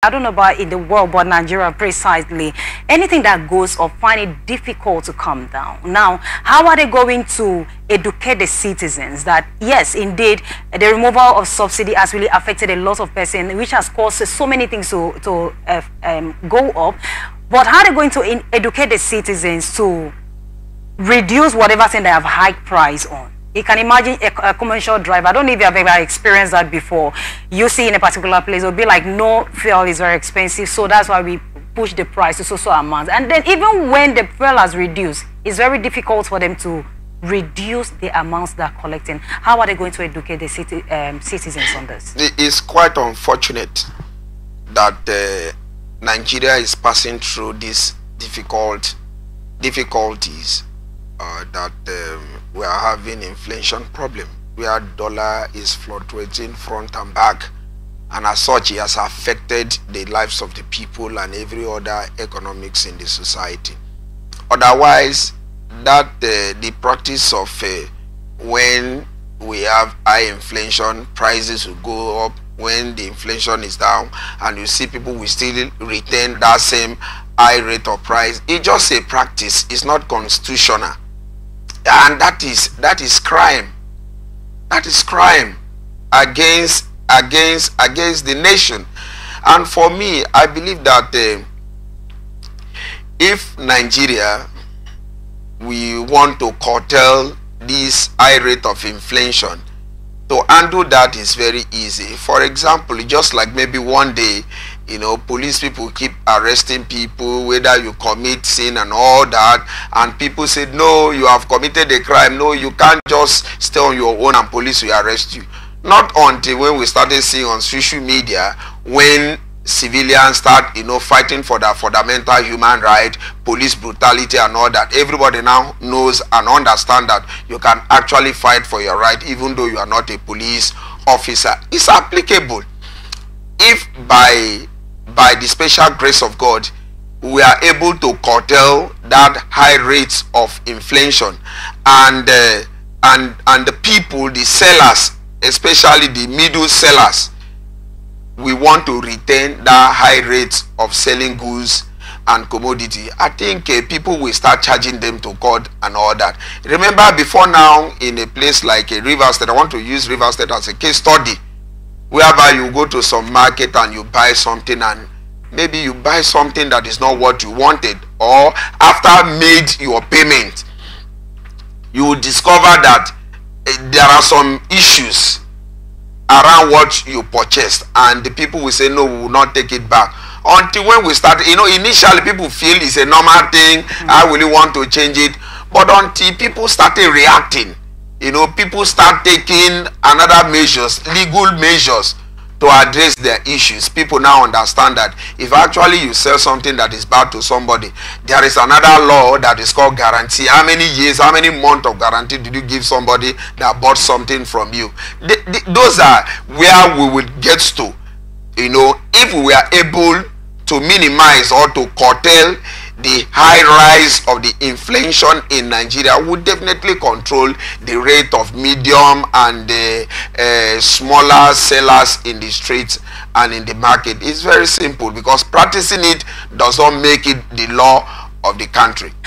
I don't know about in the world, but Nigeria precisely, anything that goes up find it difficult to come down. Now, how are they going to educate the citizens that, yes, indeed, the removal of subsidy has really affected a lot of persons, which has caused so many things to go up. But how are they going to educate the citizens to reduce whatever thing they have high price on? You can imagine a commercial driver. I don't know if you have ever experienced that before. You see in a particular place, it'll be like, no, fuel is very expensive, so that's why we push the price to so amount. And then even when the fuel has reduced, it's very difficult for them to reduce the amounts they're collecting. How are they going to educate the citizens on this? It's quite unfortunate that Nigeria is passing through these difficulties. That we are having inflation problem, where dollar is fluctuating front and back, and as such it has affected the lives of the people and every other economics in the society. Otherwise, that the practice of when we have high inflation, prices will go up. When the inflation is down and you see people will still retain that same high rate of price, it's just a practice. It's not constitutional. And that is crime. That is crime against the nation. And for me, I believe that if Nigeria, we want to curtail this high rate of inflation, to undo that is very easy. For example, just like maybe one day, you know, police people keep arresting people, whether you commit sin and all that, and people said, no, you have committed a crime, no, you can't just stay on your own and police will arrest you. Not until when we started seeing on social media, when civilians start, you know, fighting for the fundamental human right, police brutality and all that, everybody now knows and understand that you can actually fight for your right even though you are not a police officer. It's applicable. If by the special grace of God we are able to curtail that high rates of inflation, and the people, the sellers, especially the middle sellers, we want to retain that high rate of selling goods and commodity, I think people will start charging them to God and all that. Remember, before now, in a place like a River State, I want to use River State as a case study, whereby you go to some market and you buy something, and maybe you buy something that is not what you wanted, or after made your payment, you will discover that there are some issues around what you purchased, and the people will say, no, we will not take it back. Until when we start, you know, initially people feel it's a normal thing, I really want to change it, but until people started reacting, you know, people start taking another measures, legal measures, to address their issues. People now understand that if actually you sell something that is bad to somebody, there is another law that is called guarantee. How many years, how many months of guarantee did you give somebody that bought something from you? Those are where we will get to, you know, if we are able to minimize or to curtail the high rise of the inflation in Nigeria, would definitely control the rate of medium and smaller sellers in the streets and in the market. It's very simple, because practicing it does not make it the law of the country.